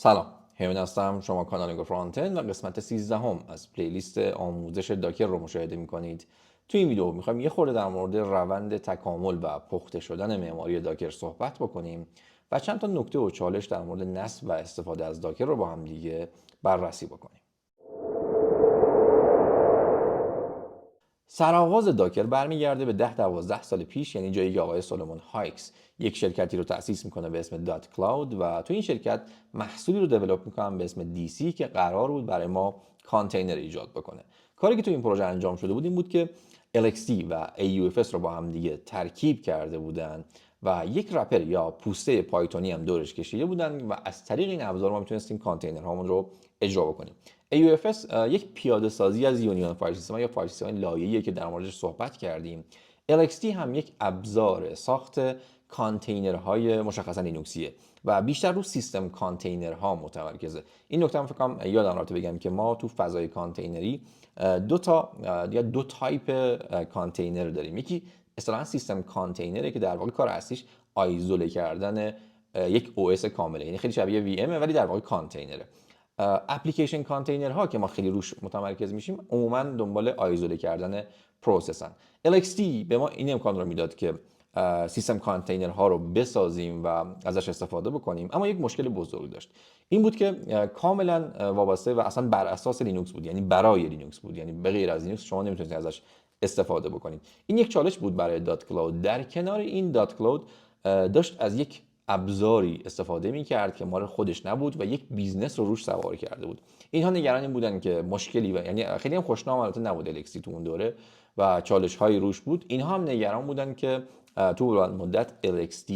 سلام، همین هستم. شما کانال فرانتن و قسمت 13 از پلیلیست آموزش داکر رو مشاهده میکنید. تو این ویدیو میخوایم یه خورده در مورد روند تکامل و پخته شدن معماری داکر صحبت بکنیم و چند تا نکته و چالش در مورد نصب و استفاده از داکر رو با هم دیگه بررسی بکنیم. سرآغاز داکر برمیگرده به 10-12 سال پیش، یعنی جایی که آقای سولومون هایکس یک شرکتی رو تأسیس میکنه به اسم دات کلاود و تو این شرکت محصولی رو دیولپ میکنن به اسم DC که قرار بود برای ما کانتینر ایجاد بکنه. کاری که تو این پروژه انجام شده بود این بود که LXD و AUFS رو با هم دیگه ترکیب کرده بودن و یک رپر یا پوسته پایتونی هم دورش کشیده بودن و از طریق این ابزار ما میتونستیم کانتینرهامون رو اجرا بکنیم. AUFS یک پیاده سازی از یونیون فایل سیستم یا فایل سیستم لایه‌ایه که در موردش صحبت کردیم. LXD هم یک ابزار ساخت کانتینرهای مشخصا لینوکسیه و بیشتر رو سیستم کانتینرها متمرکزه. این نکته هم فکر کنم یادم رفته بگم که ما تو فضای کانتینری دو تایپ کانتینر داریم. یکی اصطلاحاً سیستم کانتینره که در واقع کار اصلیش آیزوله کردن یک OS کامله، یعنی خیلی شبیه VM ولی در واقع کانتینره. اپلیکیشن کانتینرها که ما خیلی روش متمرکز میشیم عموما دنبال آیزوله کردن پروسسن. LXD به ما این امکان رو میداد که سیستم کانتینرها رو بسازیم و ازش استفاده بکنیم، اما یک مشکل بزرگ داشت. این بود که کاملا وابسته و اصلا بر اساس لینوکس بود، یعنی برای لینوکس بود، یعنی به غیر از لینوکس شما نمیتونید ازش استفاده بکنید. این یک چالش بود برای دات کلاود. در کنار این دات کلاود داشت از یک ابزاری استفاده می‌کرد که مال خودش نبود و یک بیزنس رو روش سوار کرده بود. اینها نگران این بودن که مشکلی و یعنی خیلی هم خوشنام البته نبود الکسی تو اون دوره و چالش‌هایی روش بود. اینها هم نگران بودن که تو بلند مدت LXD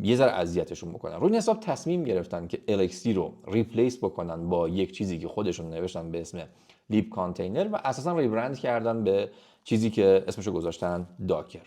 یه ذره اذیتشون بکنن. روی این حساب تصمیم گرفتن که LXD رو ریپلیس بکنن با یک چیزی که خودشون نوشتن به اسم لیب کانتینر و اساسا ریبرند کردن به چیزی که اسمشو گذاشتن داکر.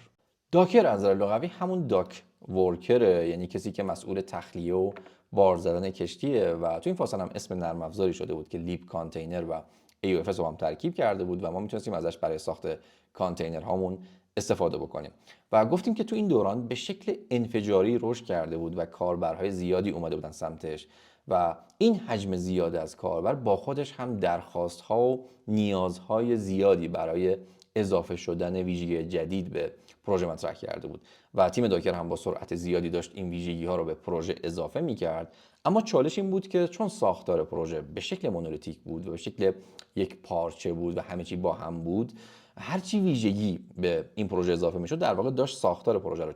داکر از نظر لغوی همون داک ورکره، یعنی کسی که مسئول تخلیه و بار زدن کشتیه و تو این فاصله هم اسم نرم افزاری شده بود که لیب کانتینر و AUFS رو هم ترکیب کرده بود و ما میتونستیم ازش برای ساخت کانتینر هامون استفاده بکنیم و گفتیم که تو این دوران به شکل انفجاری رشد کرده بود و کاربرهای زیادی اومده بودن سمتش و این حجم زیاد از کاربر با خودش هم درخواست‌ها و نیازهای زیادی برای اضافه شدن ویژگی جدید به پروژه مطرح کرده بود و تیم داکر هم با سرعت زیادی داشت این ویژگی ها رو به پروژه اضافه می‌کرد. اما چالش این بود که چون ساختار پروژه به شکل مونولیتیک بود و به شکل یک پارچه بود و همه چی با هم بود، هرچی ویژگی به این پروژه اضافه میشد در واقع داشت ساختار پروژه رو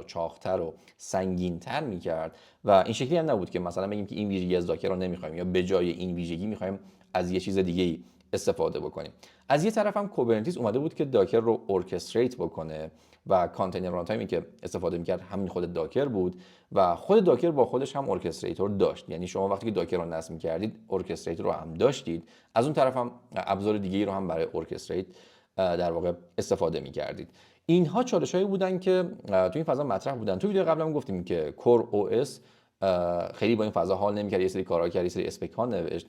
چاق‌تر و سنگین‌تر می‌کرد و این شکلی هم نبود که مثلا بگیم که این ویژگی از داکر رو نمی‌خوایم یا به جای این ویژگی می‌خوایم از یه چیز دیگه‌ای استفاده بکنیم. از یه طرف هم کوبرنتیس اومده بود که داکر رو ارکستریت بکنه و کانتینر رانتایمی که استفاده میکرد همین خود داکر بود و خود داکر با خودش هم ارکستریتور داشت، یعنی شما وقتی که داکر رو نصب میکردید ارکستریتور رو هم داشتید، از اون طرف هم ابزار دیگه‌ای رو هم برای ارکستریت در واقع استفاده میکردید. اینها چالش‌هایی بودن که تو این فضا مطرح بودن. تو ویدیو قبلا گفتیم که کور او اس خیلی با این فضا حال نمی‌کرد، یه سری کارا کرد، یه سری اسپک ها نوشت.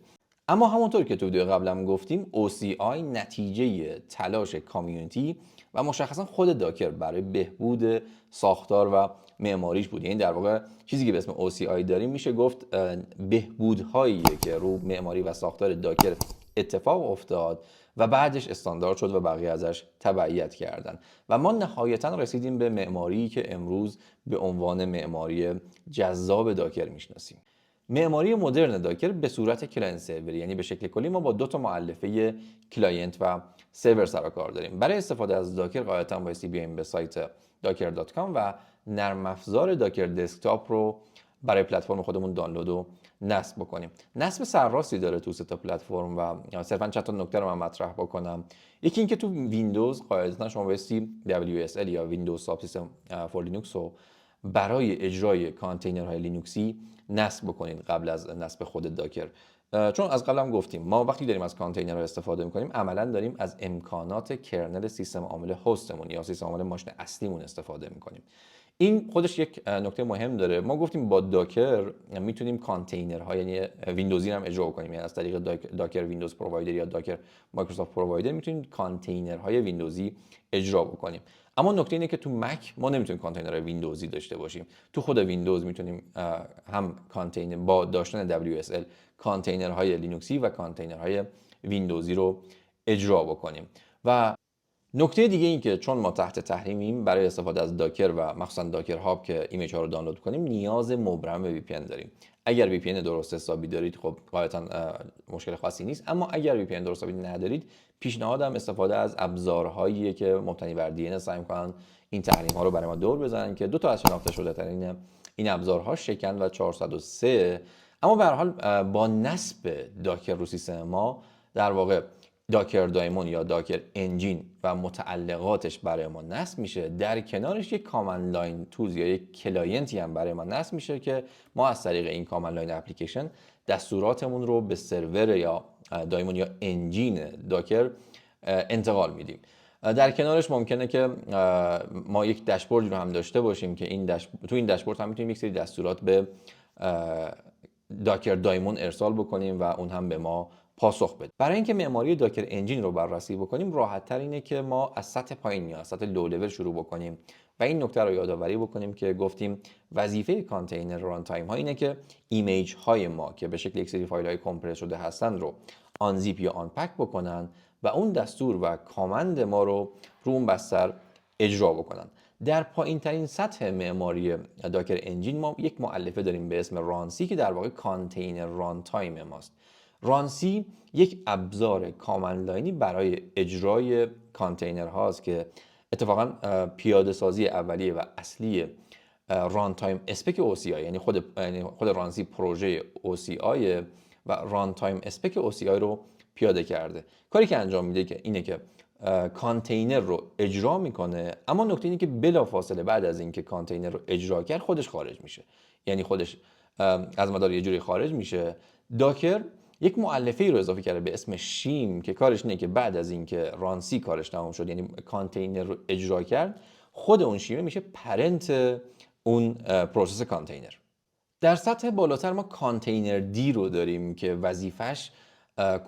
اما همونطور که تو ویدیو قبلا گفتیم OCI نتیجه تلاش کامیونیتی و مشخصا خود داکر برای بهبود ساختار و معماریش بود. یعنی در واقع چیزی که به اسم OCI داریم میشه گفت بهبودهایی که رو معماری و ساختار داکر اتفاق افتاد و بعدش استاندارد شد و بقیه ازش تبعیت کردن و ما نهایتا رسیدیم به معماری که امروز به عنوان معماری جذاب داکر میشناسیم. معماری مدرن داکر به صورت کلاینت سروری، یعنی به شکل کلی ما با دو تا مؤلفه کلاینت و سرور سر و کار داریم. برای استفاده از داکر غالبا بایستی بیایم به سایت docker.com و نرم افزار داکر دسکتاپ رو برای پلتفرم خودمون دانلود و نصب بکنیم. نصب سرراستی داره تو سه تا پلتفرم و صرفا چند تا نکته رو من مطرح بکنم. یکی اینکه تو ویندوز قاعدتا شما بایستی WSL یا ویندوز ساب سیستم فور لینوکس رو برای اجرای کانتینرهای لینوکسی نصب بکنید قبل از نصب خود داکر، چون از قبل هم گفتیم ما وقتی داریم از کانتینرها استفاده میکنیم عملا داریم از امکانات کرنل سیستم عامل هاستمون یا سیستم عامل ماشین اصلیمون استفاده میکنیم. این خودش یک نکته مهم داره. ما گفتیم با داکر میتونیم کانتینرها یعنی ویندوزی هم اجرا کنیم، یعنی از طریق داکر ویندوز پرووایدر یا داکر مایکروسافت پرووایدر میتونیم کانتینرهای ویندوزی اجرا بکنیم. اما نکته اینه که تو مک ما نمیتونیم کانتینرهای ویندوزی داشته باشیم. تو خود ویندوز میتونیم هم کانتینر با داشتن WSL کانتینرهای لینوکسی و کانتینرهای ویندوزی رو اجرا بکنیم. و نکته دیگه این که چون ما تحت تحریمیم، برای استفاده از داکر و مخصوصا داکر هاب که ایمیج ها رو دانلود کنیم نیاز مبرم به VPN داریم. اگر VPN درست حسابی دارید خب غالبا مشکل خاصی نیست، اما اگر VPN درست حسابی ندارید پیشنهادم استفاده از ابزارهایی که مبتنی بر DNS سعی می‌کنن این تحریم ها رو برای ما دور بزنن که دو تا از شناخته شده ترین این ابزارها شکن و 403. اما به هر حال با نصب داکر رو سیستم ما در واقع داکر دایمون یا داکر انجین و متعلقاتش برای ما نصب میشه. در کنارش یک کامند لاین تولز یا یک کلاینتی هم برای ما نصب میشه که ما از طریق این کامند لاین اپلیکیشن دستوراتمون رو به سرور یا دایمون یا انجین داکر انتقال میدیم. در کنارش ممکنه که ما یک داشبورد رو هم داشته باشیم که تو این داشبورد هم میتونیم یک سری دستورات به داکر دایمون ارسال بکنیم و اون هم به ما پاسخ بده. برای اینکه معماری داکر انجین رو بررسی بکنیم راحت تر اینه که ما از سطح پایین یا از سطح لو لول شروع بکنیم و این نکته رو یادآوری بکنیم که گفتیم وظیفه کانتینر ران تایم ها اینه که ایمیج های ما که به شکل یک سری فایل های کمپرس شده هستن رو آنزیپ یا آنپک بکنن و اون دستور و کامند ما رو اون بستر اجرا بکنن. در پایین ترین سطح معماری داکر انجین ما یک مؤلفه داریم به اسم رانسی که در واقع کانتینر ران تایم ماست. رانسی یک ابزار کامند لاینی برای اجرای کانتینر هاست که اتفاقا پیاده سازی اولیه و اصلی ران تایم اسپک OCI یعنی خود رانسی پروژه OCI و ران تایم اسپک OCI رو پیاده کرده. کاری که انجام میده که اینه که کانتینر رو اجرا میکنه، اما نکته اینه که بلافاصله بعد از اینکه کانتینر رو اجرا کرد خودش خارج میشه، یعنی خودش از مدار یه جوری خارج میشه. داکر یک مؤلفه‌ای رو اضافه کرده به اسم شیم که کارش اینه که بعد از اینکه رانسی کارش تمام شد یعنی کانتینر رو اجرا کرد، خود اون شیمه میشه پرنت اون پروسس کانتینر. در سطح بالاتر ما کانتینر دی رو داریم که وظیفش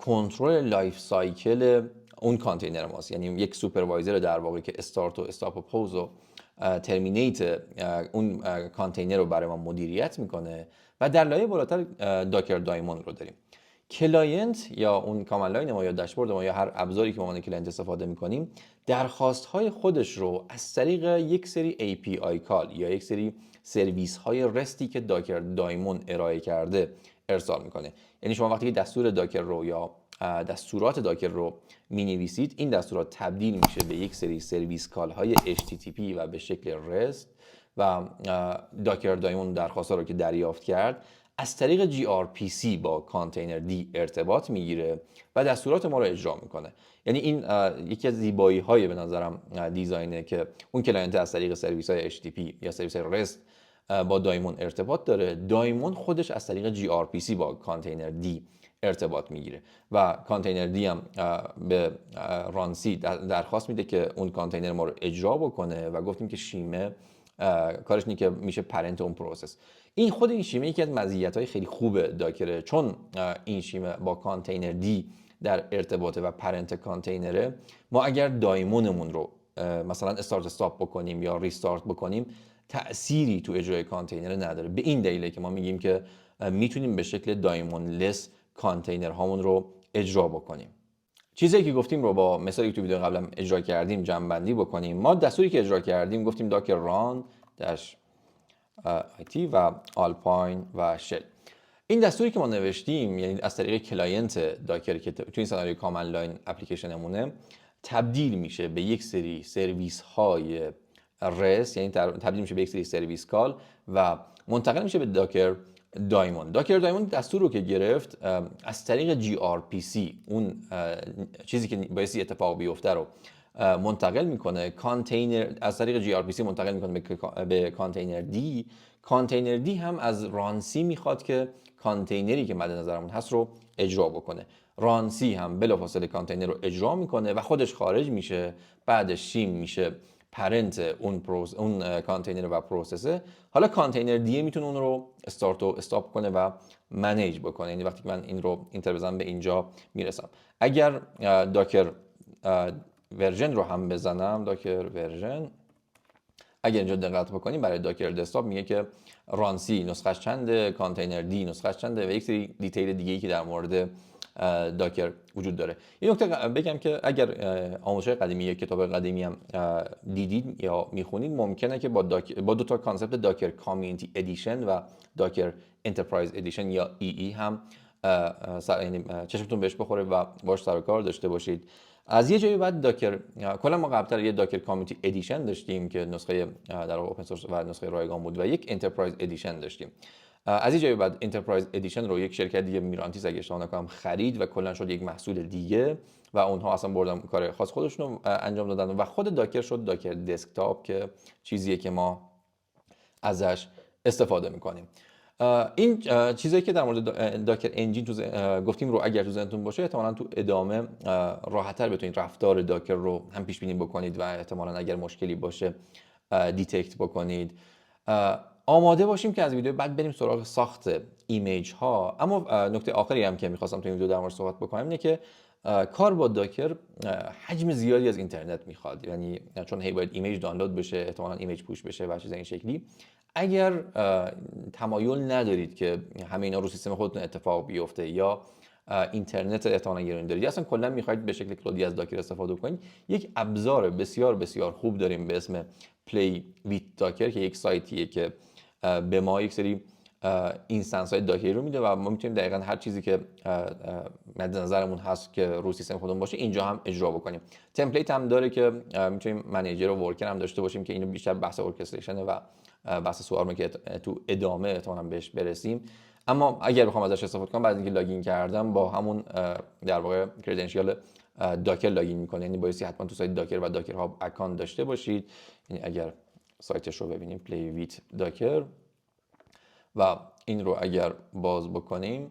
کنترل لایف سایکل اون کانتینر ماست، یعنی یک سوپروایزر در واقع که استارت و استاپ و پوز و ترمینیت اون کانتینر رو برای ما مدیریت میکنه. و در لایه بالاتر داکر دایمون رو داریم. کلاینت یا اون کامند لاین ما یا داشبورد ما یا هر ابزاری که ما از کلاینت استفاده میکنیم درخواست های خودش رو از طریق یک سری API کال یا یک سری سرویس های رستی که داکر دایمون ارائه کرده ارسال میکنه. یعنی شما وقتی دستور داکر رو یا دستورات داکر رو مینویسید، این دستورات تبدیل میشه به یک سری سرویس کال های HTTP و به شکل رست و داکر دایمون درخواست ها رو که دریافت کرد از طریق gRPC با کانتینر دی ارتباط میگیره و دستورات ما رو اجرا میکنه. یعنی این یکی از زیبایی های به نظرم دیزاینه که اون کلاینت از طریق سرویس های HTTP یا سرویس های رست با دایمون ارتباط داره، دایمون خودش از طریق gRPC با کانتینر دی ارتباط میگیره و کانتینر دی هم به رانسی درخواست میده که اون کانتینر ما رو اجرا بکنه و گفتیم که شیمه کارش اینه که میشه پرنت اون پروسس. این شیمه یکی از مزیت‌های خیلی خوبه داکره، چون این شیمه با کانتینر دی در ارتباطه و پرنت کانتینره. ما اگر دایمونمون رو مثلا استارت استاپ بکنیم یا ریستارت بکنیم تأثیری تو اجرای کانتینر نداره. به این دلیله که ما میگیم که میتونیم به شکل دایمون لس کانتینر هامون رو اجرا بکنیم. چیزی که گفتیم رو با مثالی که تو ویدیو قبلا اجرا کردیم جمع‌بندی بکنیم. ما دستوری که اجرا کردیم گفتیم داکر ران داش آیتی و آلپاین و شل. این دستوری که ما نوشتیم یعنی از طریق کلاینت داکر که تو این سناریوی کامند لاین اپلیکیشنمونه تبدیل میشه به یک سری سرویس های رست، یعنی تبدیل میشه به یک سری سرویس کال و منتقل میشه به داکر دایمون. داکر دایمون دستور رو که گرفت از طریق gRPC اون چیزی که بایستی اتفاق بیفته رو منتقل میکنه. کانتینر از طریق gRPC منتقل میکنه به کانتینر دی. کانتینر دی هم از رانسی میخواد که کانتینری که مد نظرمون هست رو اجرا بکنه. رانسی هم بلافاصله کانتینر رو اجرا میکنه و خودش خارج میشه. بعدش شیم میشه پرنت اون کانتینر و پروسسه. حالا کانتینر دیه میتونه اون رو استارت و استاپ کنه و منیج بکنه. یعنی وقتی که من این رو اینتر بزنم به اینجا میرسم. اگر داکر ورژن رو هم بزنم، داکر ورژن اگر اینجا دقت بکنیم برای داکر دسکتاپ میگه که رانسی نسخش چنده، کانتینر دی نسخش چنده و یک سری دیتیل دیگه‌ای که در مورد داکر وجود داره. این نکته بگم که اگر آموزش قدیمی یا کتاب قدیمی هم دیدید یا میخونید، ممکنه که با دو تا کانسپت داکر کامیونیتی ادیشن و داکر انترپرایز ادیشن یا ای هم یعنی چشمتون بهش بخوره و باش سر و کار داشته باشید. از یه جایی بعد داکر کلا ما قبلتر یه داکر کامیونیتی ادیشن داشتیم که نسخه در واقع اوپن سورس و نسخه رایگان بود و یک انترپرایز ادیشن داشتیم. از این جایی بعد انترپرایز ادیشن رو یک شرکت دیگه میرانتیس اگه اشتباه نکنم خرید و کلا شد یک محصول دیگه و اونها اصلا بردن کار خاص خودشون رو انجام دادن و خود داکر شد داکر دسکتاپ که چیزیه که ما ازش استفاده میکنیم. این چیزایی که در مورد داکر انجین گفتیم رو اگر تو ذهنتون باشه، احتمالاً تو ادامه راحت‌تر بتونید رفتار داکر رو هم پیش بینی بکنید و احتمالاً اگر مشکلی باشه دیتکت بکنید. آماده باشیم که از ویدیو بعد بریم سراغ ساخت ایمیج ها. اما نکته آخری هم که میخواستم تو این ویدیو در مورد صحبت بکنم اینه که کار با داکر حجم زیادی از اینترنت میخواد، یعنی چون هی باید ایمیج دانلود بشه، احتمالاً ایمیج پوش بشه و چیز این شکلی. اگر تمایل ندارید که همه اینا رو سیستم خودتون اتفاق بیفته یا اینترنت احتمالاً گرون دارید یا اصلا کلا میخواید به شکل کلودی از داکر استفاده کنید، یک ابزار بسیار بسیار خوب داریم به اسم پلی ویت داکر که یک سایتیه که به ما یک سری اینستنس های داکری رو میده و ما میتونیم دقیقاً هر چیزی که مد نظرمون هست که رو سیستم خودمون باشه اینجا هم اجرا بکنیم. تمپلیت هم داره که میتونیم منیجر و ورکر هم داشته باشیم که اینو بیشتر بحث ارکستریشن و بحث سوارمه که تو ادامه احتمالاً بهش برسیم. اما اگر بخوام ازش استفاده کنم، بعد اینکه لاگین کردم با همون در واقع کردنشیال داکر لاگین میکنه، یعنی بایستی حتما تو سایت داکر و داکر هاب اکانت داشته باشید. یعنی اگر سایتش رو ببینیم پلی ویت داکر و این رو اگر باز بکنیم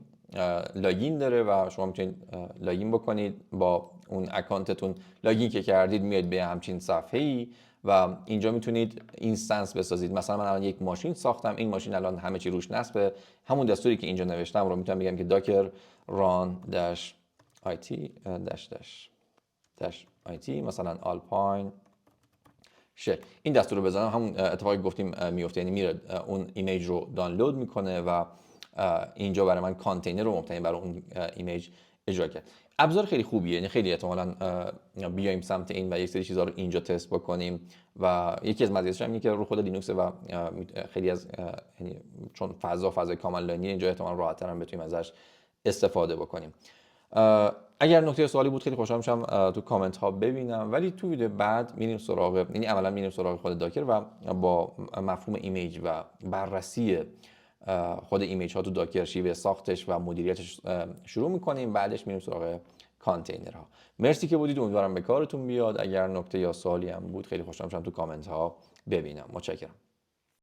لاگین داره و شما میتونید لاگین بکنید با اون اکانتتون. لاگین که کردید میاد به همچین صفحه‌ای و اینجا میتونید اینستنس بسازید. مثلا من الان یک ماشین ساختم، این ماشین الان همه چی روش نصبه. همون دستوری که اینجا نوشتم رو میتونم بگم که داکر run it مثلا alpine شل. این دستور رو بزنم همون اتفاقی گفتیم میفته، یعنی میره اون ایمیج رو دانلود میکنه و اینجا برای من کانتینر رو مبتنی بر اون ایمیج اجرا کرد. ابزار خیلی خوبیه، یعنی خیلی احتمالاً بیایم سمت این و یک سری چیزا رو اینجا تست بکنیم و یکی از مزایاش اینه که رو خود لینوکس و خیلی از یعنی چون فضای کامل لاینی اینجا احتمالاً راحت‌تر هم بتونیم ازش استفاده بکنیم. اگر نکته سوالی بود خیلی خوشحال میشم تو کامنت ها ببینم، ولی تو ویدیو بعد میریم سراغ، یعنی عملا میریم سراغ خود داکر و با مفهوم ایمیج و بررسی خود ایمیج ها تو داکر، شیوه ساختش و مدیریتش شروع میکنیم. بعدش میریم سراغ کانتینرها. مرسی که بودید، امیدوارم به کارتون بیاد. اگر نکته یا سوالی هم بود خیلی خوشحال میشم تو کامنت ها ببینم. متشکرم.